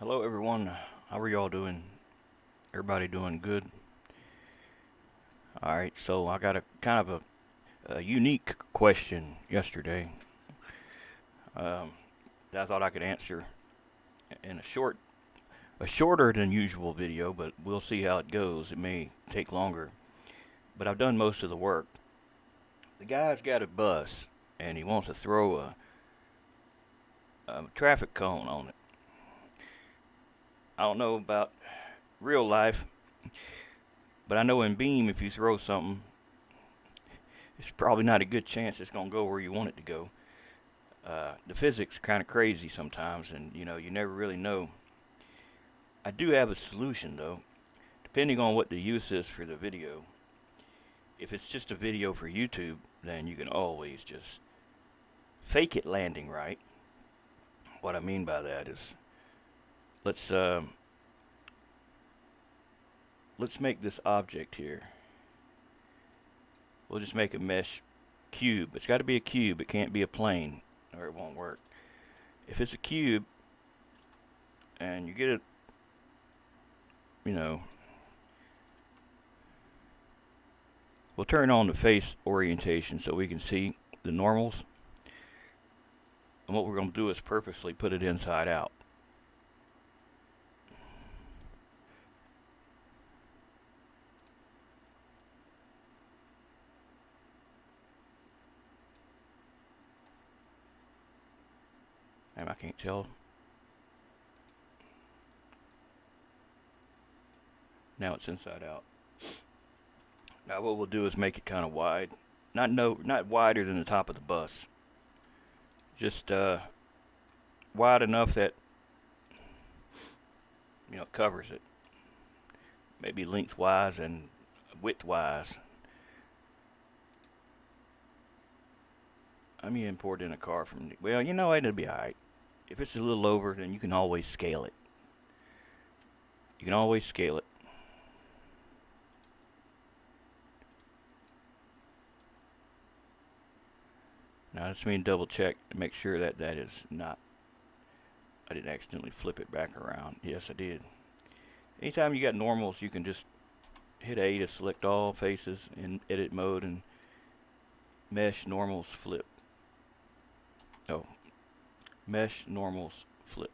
Hello everyone, how are y'all doing? Everybody doing good? Alright, so I got a kind of a unique question yesterday um, that I thought I could answer in a shorter than usual video, but we'll see how it goes. It may take longer, but I've done most of the work. The guy's got a bus and he wants to throw a traffic cone on it. I don't know about real life, but I know in Beam if you throw something, it's probably not a good chance it's going to go where you want it to go. The physics are kind of crazy sometimes, and you never really know. I do have a solution though, depending on what the use is for the video. If it's just a video for YouTube, then you can always just fake it landing right. What I mean by that is, let's uh, let's make this object here. We'll just make a mesh cube. It's got to be a cube. It can't be a plane, or it won't work. If it's a cube, and you get it, we'll turn on the face orientation so we can see the normals. And what we're going to do is purposely put it inside out. And I can't tell. Now it's inside out. Now what we'll do is make it kind of wide. Not wider than the top of the bus. Just wide enough that it covers it. Maybe lengthwise and widthwise. I mean, import in a car from. Well, it'll be alright. If it's a little over, then you can always scale it. You can always scale it. Now, let's me double check to make sure that that is not. I didn't accidentally flip it back around. Yes, I did. Anytime you got normals, you can just hit A to select all faces in edit mode and mesh normals flip. Oh, mesh normals flip.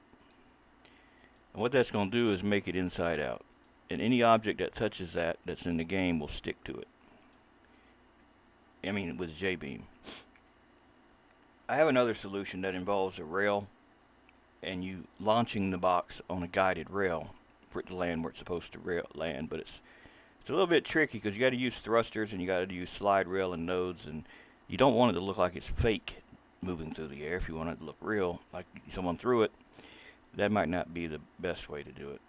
And what that's going to do is make it inside out. And any object that touches that's in the game will stick to it. I mean, with J-beam. I have another solution that involves a rail and you launching the box on a guided rail for it to land where it's supposed to land, but it's a little bit tricky because you got to use thrusters and you got to use slide rail and nodes, and you don't want it to look like it's fake moving through the air. If you want it to look real, like someone threw it, that might not be the best way to do it.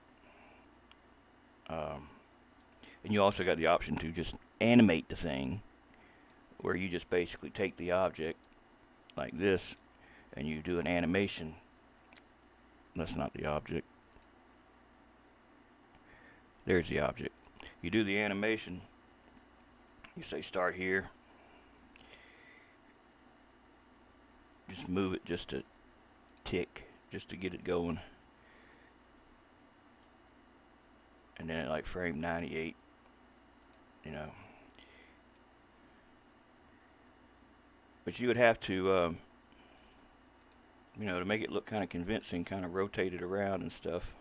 And you also got the option to just animate the thing, where you just basically take the object like this and you do an animation. That's not the object. There's the object. You do the animation. You say start here. Just move it just a tick, just to get it going. And then at like frame 98, But you would have to, to make it look kind of convincing, kind of rotate it around and stuff.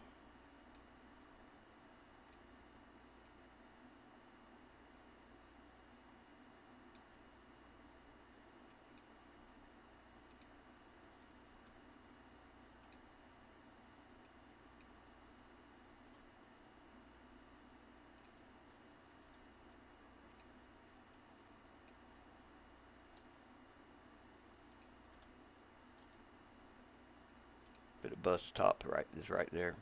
But the bus top is right there.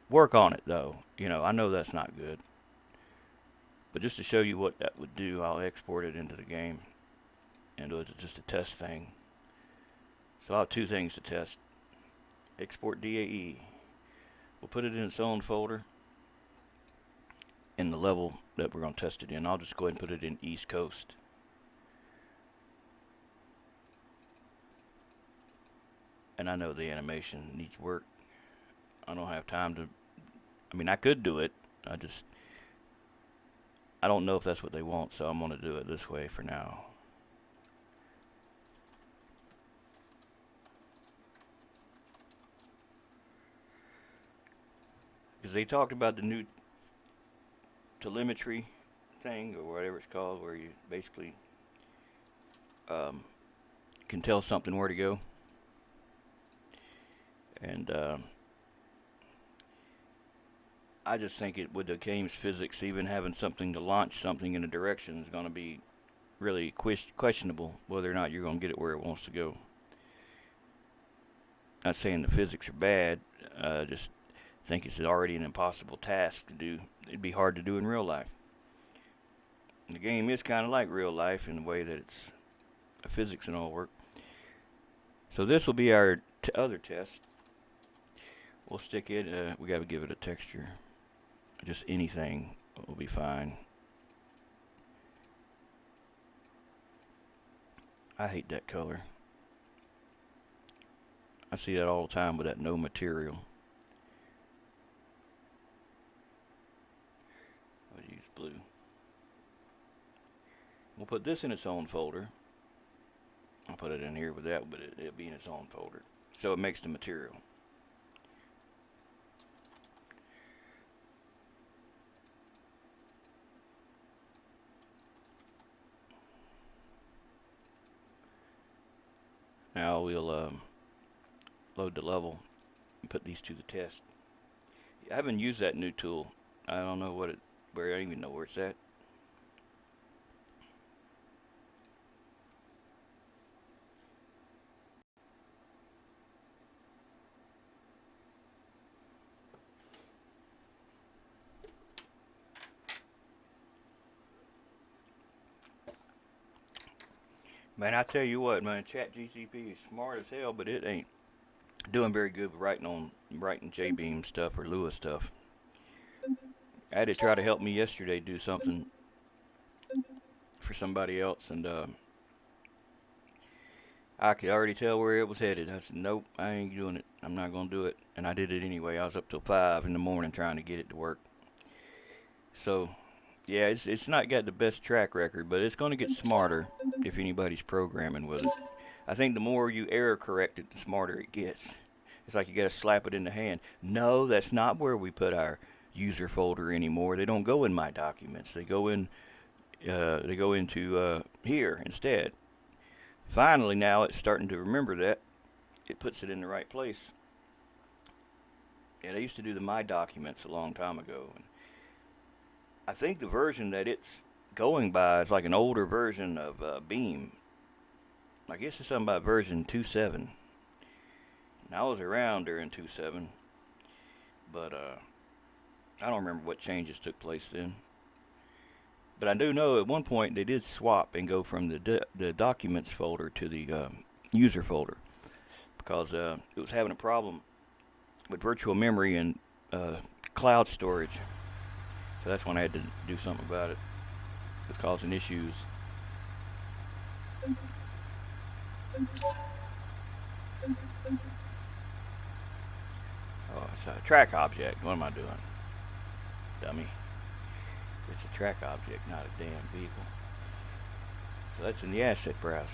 Work on it though. I know that's not good. But just to show you what that would do, I'll export it into the game and do it just a test thing. So I'll have two things to test. Export DAE. We'll put it in its own folder in the level that we're going to test it in. I'll just go ahead and put it in East Coast. And I know the animation needs work. I don't have time to, I mean, I could do it. I don't know if that's what they want, so I'm going to do it this way for now. Because they talked about the new telemetry thing, or whatever it's called, where you basically can tell something where to go. And I just think it, with the game's physics, even having something to launch something in a direction is going to be really questionable whether or not you're going to get it where it wants to go. Not saying the physics are bad, just think it's already an impossible task to do. It'd be hard to do in real life. And the game is kind of like real life in the way that it's physics and all work. So this will be our other test. We'll stick it, we got to give it a texture. Just anything will be fine. I hate that color. I see that all the time with that no material. I'll use blue. We'll put this in its own folder. I'll put it in here with that, but it'll be in its own folder. So it makes the material. Now we'll load the level and put these to the test. I haven't used that new tool. I don't know where I don't even know where it's at. Man, I tell you what, man, ChatGPT is smart as hell, but it ain't doing very good with writing J-beam stuff or Lua stuff. I had to try to help me yesterday do something for somebody else, and I could already tell where it was headed. I said, nope, I ain't doing it. I'm not going to do it. And I did it anyway. I was up till 5 in the morning trying to get it to work. So, yeah, it's not got the best track record, but it's going to get smarter if anybody's programming with it. I think the more you error correct it, the smarter it gets. It's like you got to slap it in the hand. No, that's not where we put our user folder anymore. They don't go in my documents. They go into here instead. Finally, now it's starting to remember that. It puts it in the right place. Yeah, they used to do the my documents a long time ago. And I think the version that it's going by is like an older version of Beam. I guess it's something about version 2.7. And I was around during 2.7, but I don't remember what changes took place then. But I do know at one point they did swap and go from the documents folder to the user folder, because it was having a problem with virtual memory and cloud storage. So that's when I had to do something about it. It was causing issues. Oh, it's a track object. What am I doing? Dummy. It's a track object, not a damn vehicle. So that's in the asset browser.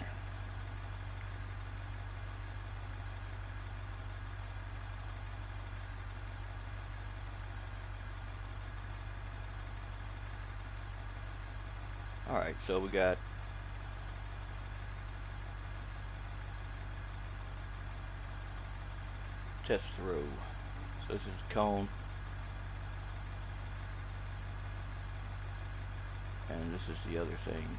Alright, so we got test throw. So this is cone. And this is the other thing.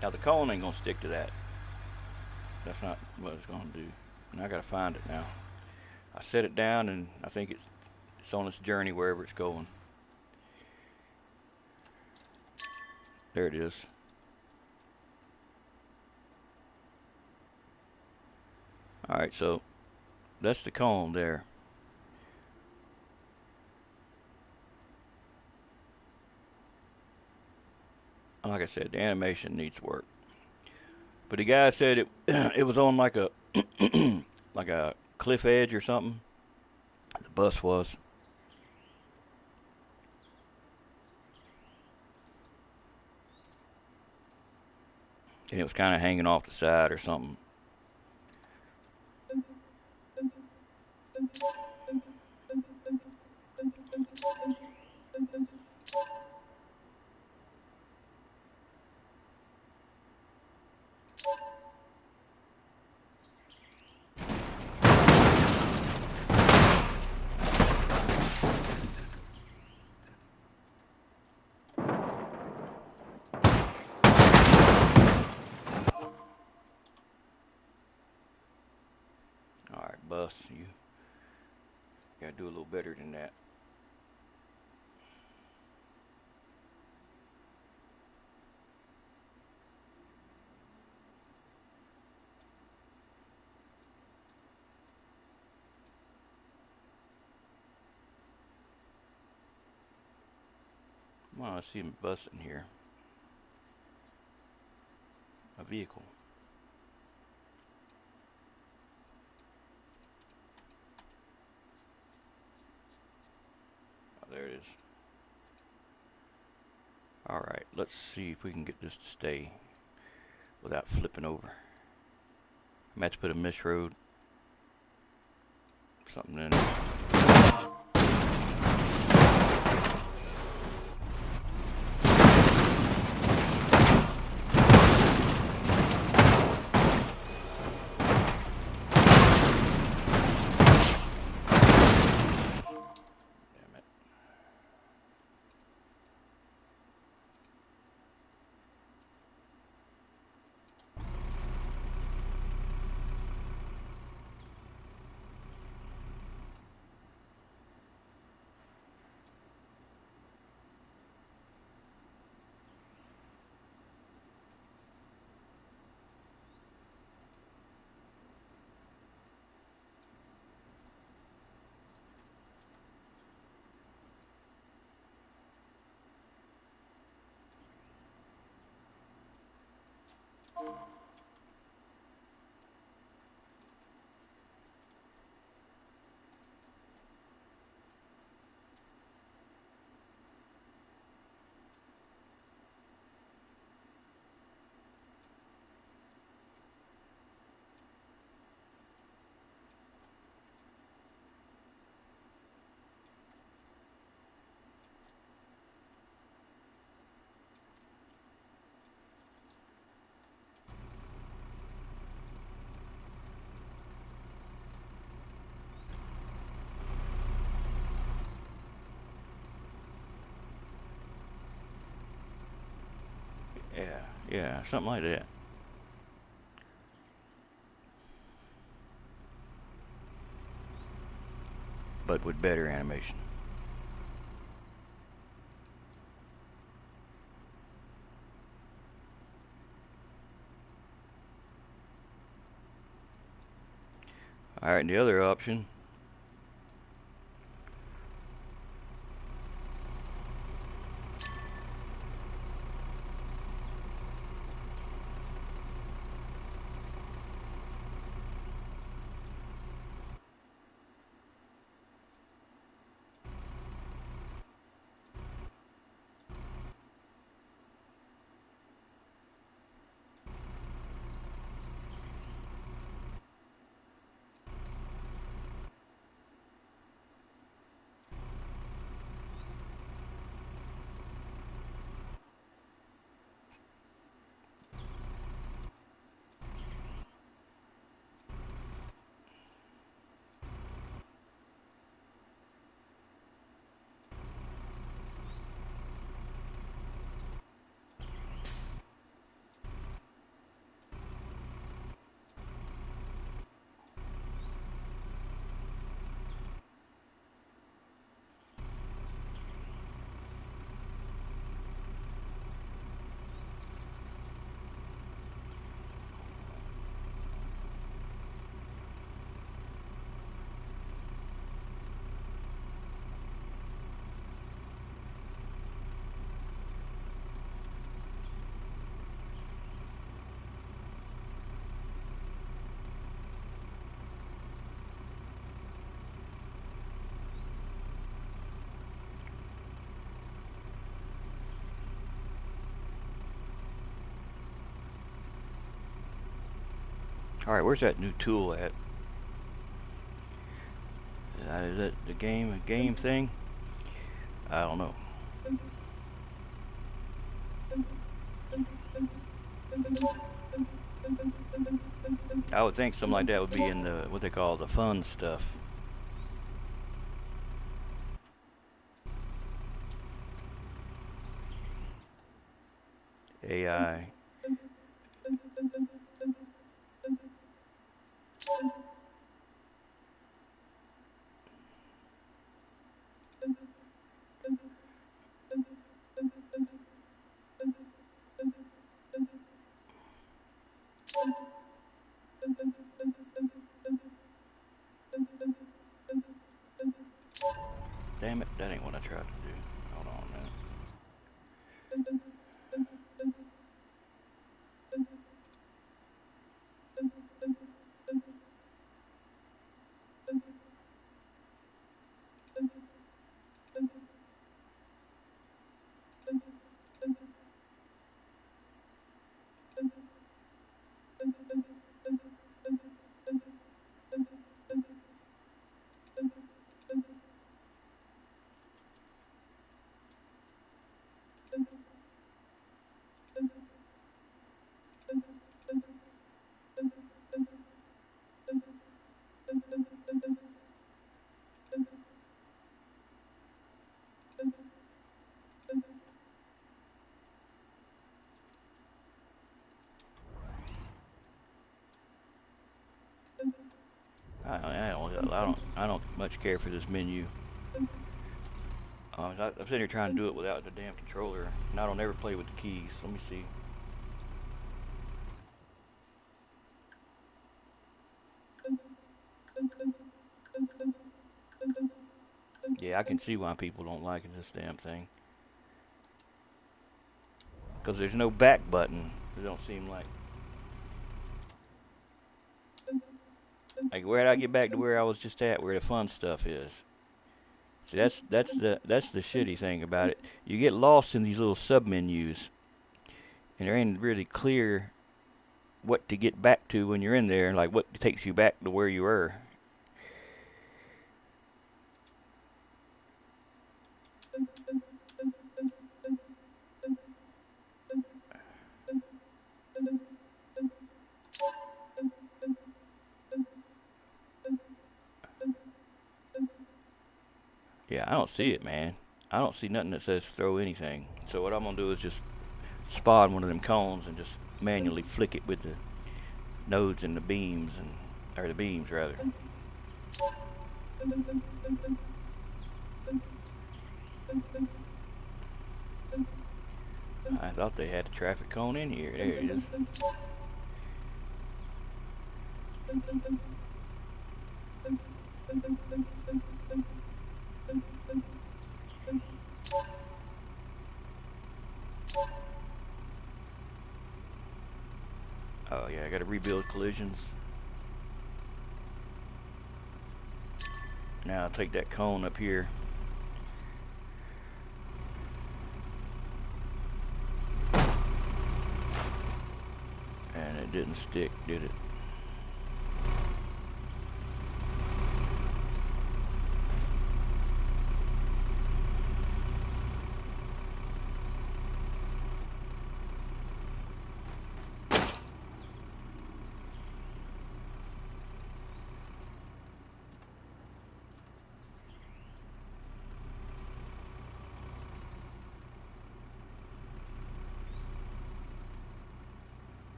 Now the cone ain't gonna stick to that. That's not what it's gonna do. And I gotta find it now. I set it down, and I think it's on its journey wherever it's going. There it is. Alright, so that's the cone there. Like I said, the animation needs work. But the guy said it it was on like a like a cliff edge or something. The bus was. And it was kind of hanging off the side or something. Alright, bus, you gotta do a little better than that. Well, I see a bus in here. A vehicle. Oh, there it is. Alright, let's see if we can get this to stay without flipping over. I'm going to have to put a mesh road, something in it. Yeah, something like that. But with better animation. Alright, and the other option, Alright, where's that new tool at? Is it the game thing? I don't know. I would think something like that would be in the, what they call the fun stuff. AI. Damn it, that ain't what I tried to do. Hold on a minute. I don't much care for this menu. I'm sitting here trying to do it without the damn controller, and I don't ever play with the keys. Let me see. Yeah, I can see why people don't like this damn thing. Because there's no back button. It don't seem like. Like, where did I get back to where I was just at, where the fun stuff is? See, that's the shitty thing about it. You get lost in these little submenus, and there ain't really clear what to get back to when you're in there, like what takes you back to where you were. Yeah, I don't see it, man. I don't see nothing that says throw anything. So what I'm gonna do is just spawn one of them cones and just manually flick it with the nodes and the beams, or the beams rather. I thought they had a traffic cone in here. There it is. Oh yeah, I gotta rebuild collisions. Now I'll take that cone up here. And it didn't stick, did it?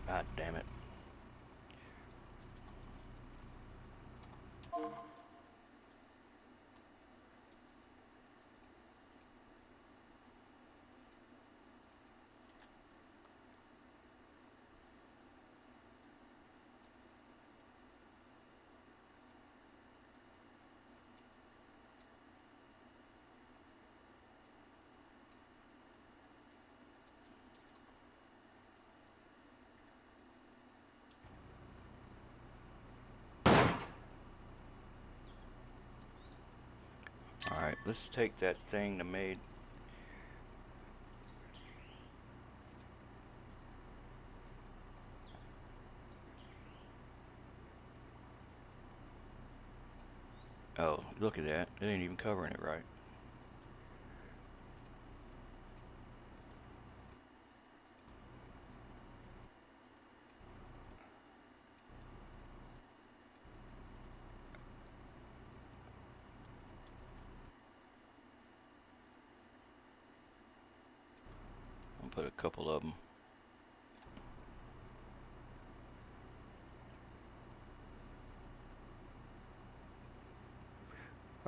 God damn it. Alright, let's take that thing that made... Oh, look at that. It ain't even covering it right. I'll put a couple of them.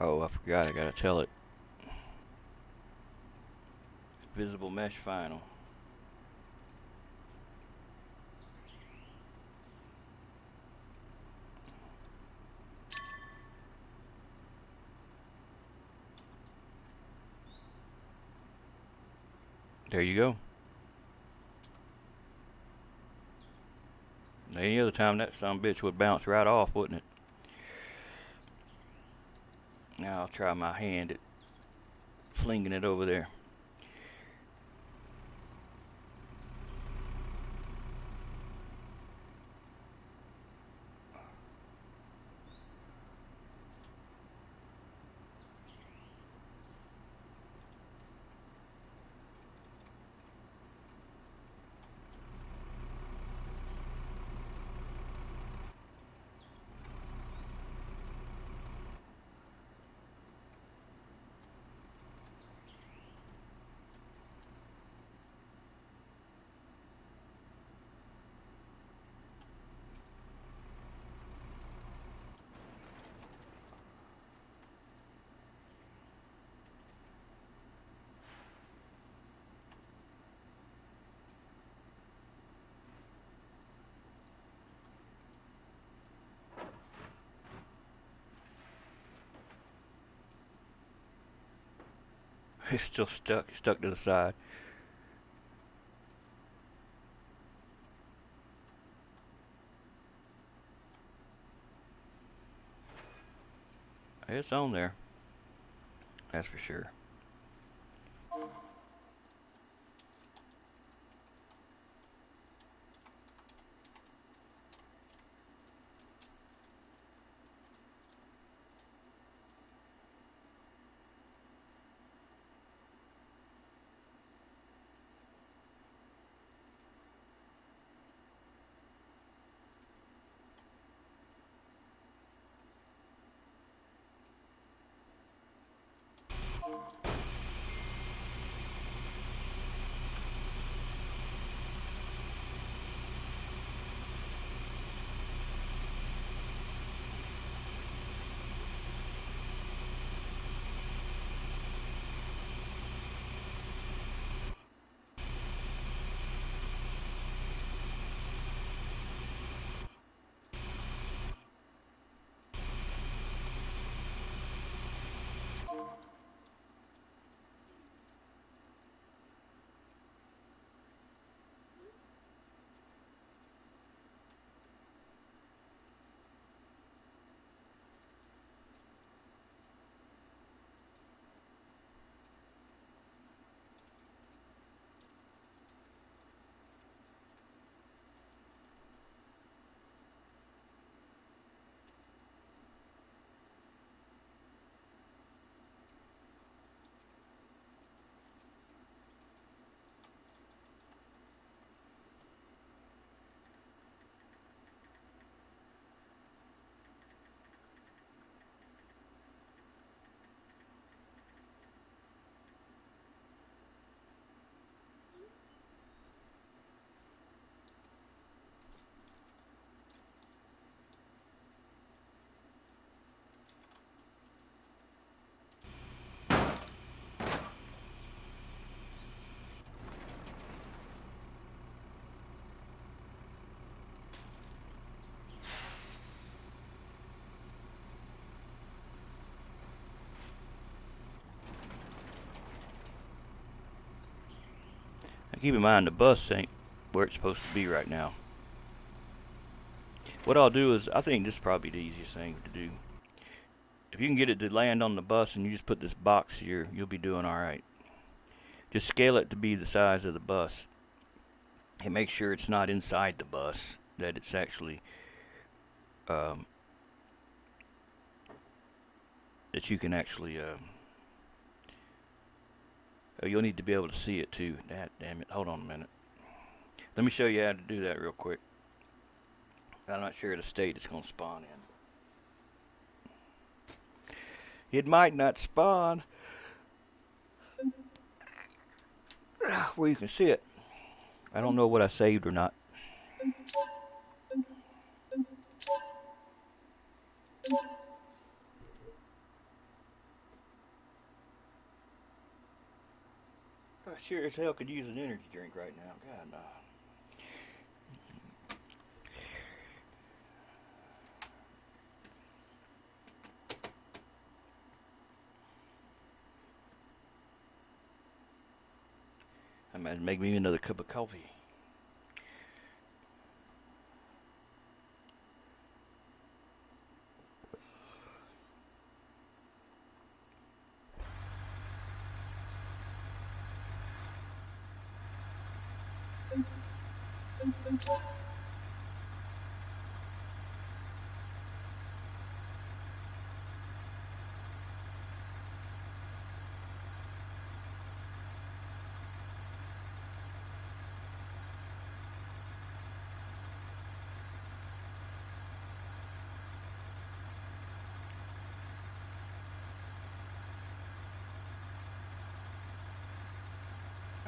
Oh, I forgot. I gotta tell it. Visible mesh final. There you go. Any other time that sumbitch would bounce right off, wouldn't it? Now I'll try my hand at flinging it over there. It's still stuck to the side. It's on there. That's for sure. Now keep in mind the bus ain't where it's supposed to be right now. What I'll do is, I think this is probably the easiest thing to do. If If you can get it to land on the bus and you just put this box here, you'll be doing alright. Just scale it to be the size of the bus. And make sure it's not inside the bus, that it's actually that you can actually oh, you'll need to be able to see it too. Damn it, hold on a minute. Let me show you how to do that real quick. I'm not sure of the state it's going to spawn in. It might not spawn where you can see it. I don't know what I saved or not. I sure as hell could use an energy drink right now. God, no. I might make me another cup of coffee.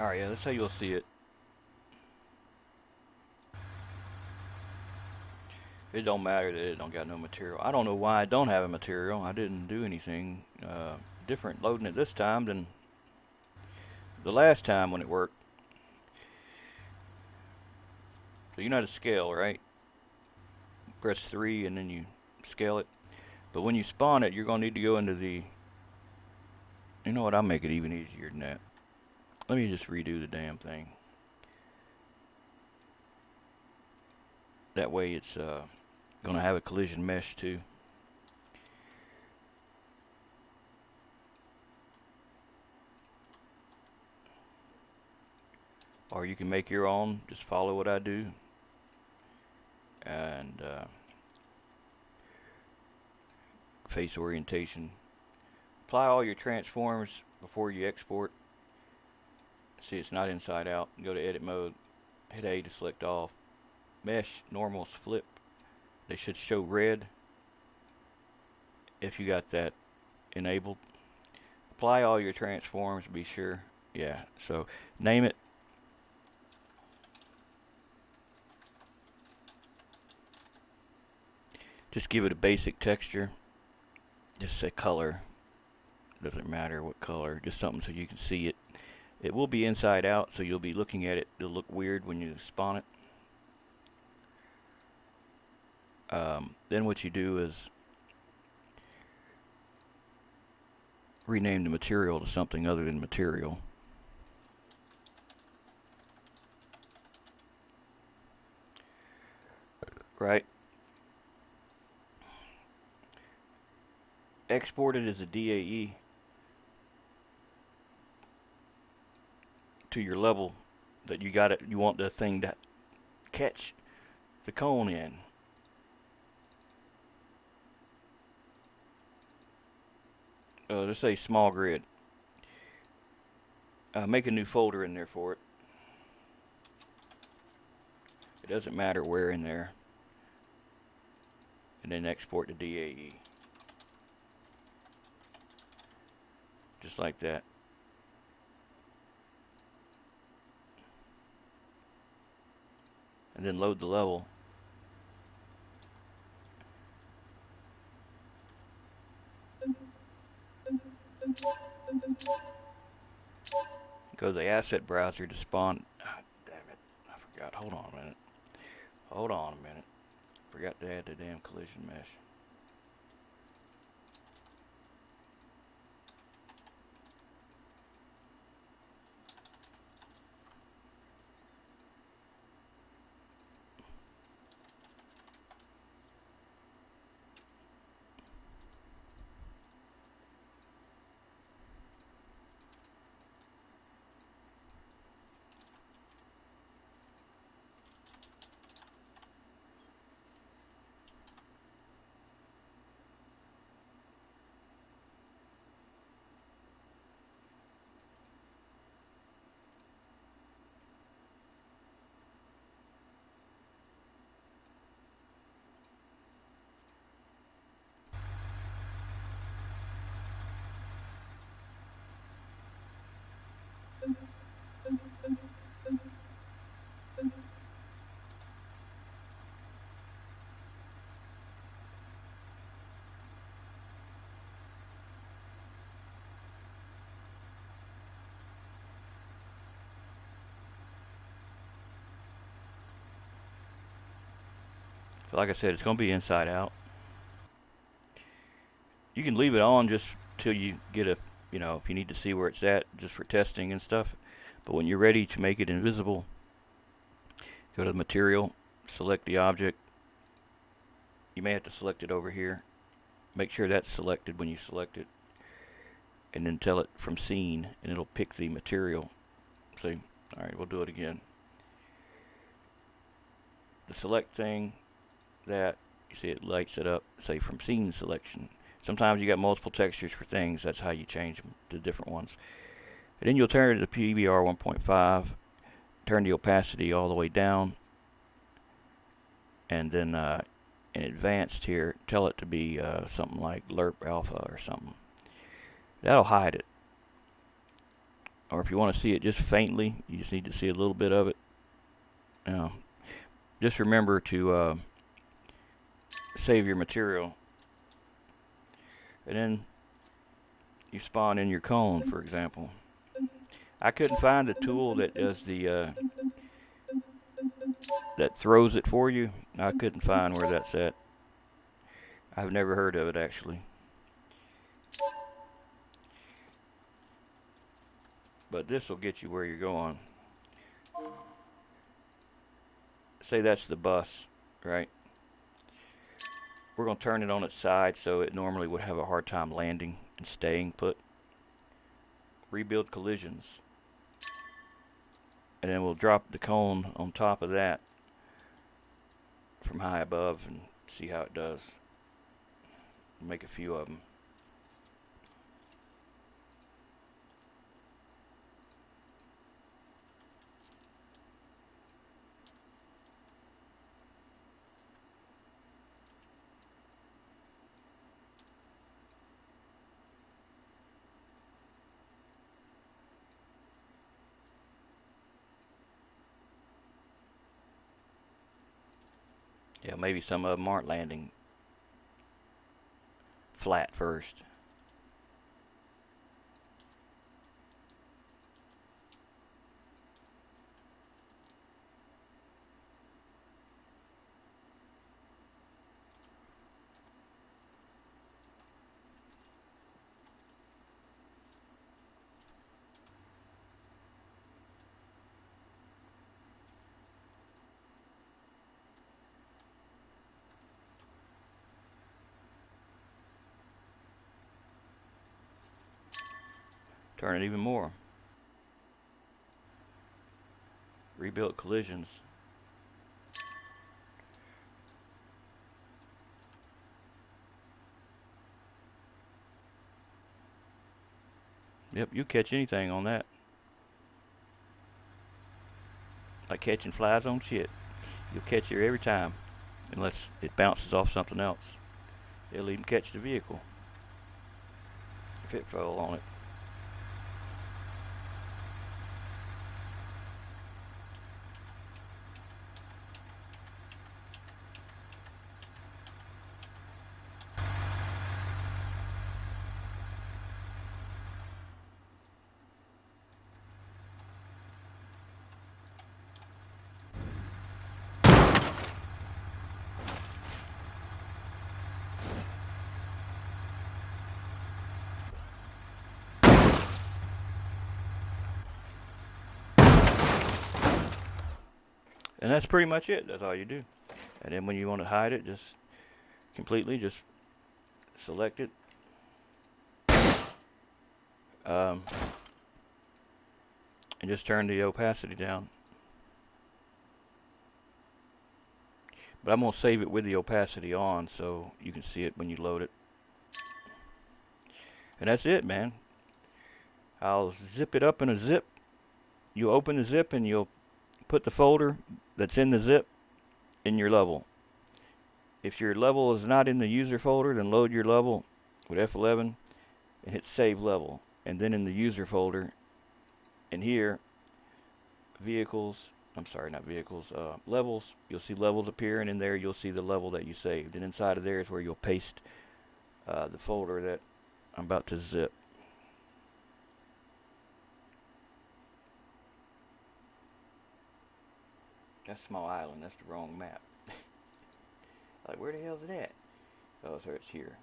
Alright, yeah, that's how you'll see it. It don't matter that it don't got no material. I don't know why I don't have a material. I didn't do anything different loading it this time than the last time when it worked. So you know how to scale, right? Press 3 and then you scale it. But when you spawn it, you're going to need to go into the... You know what, I'll make it even easier than that. Let me just redo the damn thing. That way it's going to have a collision mesh too. Or you can make your own, just follow what I do. And face orientation. Apply all your transforms before you export. See, it's not inside out. Go to edit mode, hit A to select off. Mesh, normals, flip. They should show red if you got that enabled. Apply all your transforms, be sure. Yeah, so name it. Just give it a basic texture. Just say color. Doesn't matter what color, just something so you can see it. It will be inside out, so you'll be looking at it. It'll look weird when you spawn it. Then what you do is rename the material to something other than material. Right? Export it as a DAE to your level that you got it. You want the thing to catch the cone in. Let's say small grid. Make a new folder in there for it. It doesn't matter where in there. And then export to DAE. Just like that. And then load the level. Go to the asset browser to spawn. Ah, damn it. I forgot. Hold on a minute. Hold on a minute. Forgot to add the damn collision mesh. But like I said, it's going to be inside out. You can leave it on just till you get a, you know, if you need to see where it's at, just for testing and stuff. But when you're ready to make it invisible, go to the material, select the object. You may have to select it over here. Make sure that's selected when you select it, and then tell it from scene, and it'll pick the material. See? All right, we'll do it again. The select thing, that, you see it lights it up, say from scene selection. Sometimes you got multiple textures for things. That's how you change them to different ones. And then you'll turn it to PBR 1.5, turn the opacity all the way down, and then in advanced here, tell it to be something like LERP alpha or something. That'll hide it. Or if you want to see it just faintly, you just need to see a little bit of it. Just remember to save your material. And then you spawn in your cone, for example. I couldn't find the tool that does the that throws it for you. I couldn't find where that's at. I've never heard of it, actually. But this will get you where you're going. Say that's the bus, right? We're going to turn it on its side so it normally would have a hard time landing and staying put. Rebuild collisions. And then we'll drop the cone on top of that from high above and see how it does. Make a few of them. Yeah, maybe some of them aren't landing flat first. Turn it even more. Rebuild collisions. Yep, you catch anything on that. Like catching flies on shit. You'll catch her every time, unless it bounces off something else. It'll even catch the vehicle if it fell on it. And that's pretty much it. That's all you do. And then when you want to hide it, just completely, just select it. And just turn the opacity down. But I'm going to save it with the opacity on so you can see it when you load it. And that's it, man. I'll zip it up in a zip. You open the zip and you'll put the folder that's in the zip in your level. If your level is not in the user folder, then load your level with F11 and hit save level. And then in the user folder, in here, vehicles, I'm sorry, not vehicles, levels, you'll see levels appear, and in there you'll see the level that you saved. And inside of there is where you'll paste the folder that I'm about to zip. That's Small Island, that's the wrong map. Like, where the hell's it at? Oh, so it's here.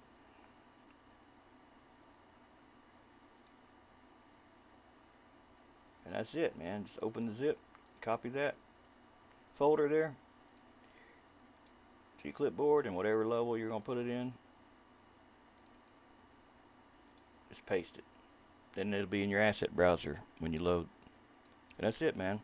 And that's it, man. Just open the zip, copy that folder there to your clipboard, and whatever level you're going to put it in, just paste it. Then it'll be in your asset browser when you load. And that's it, man.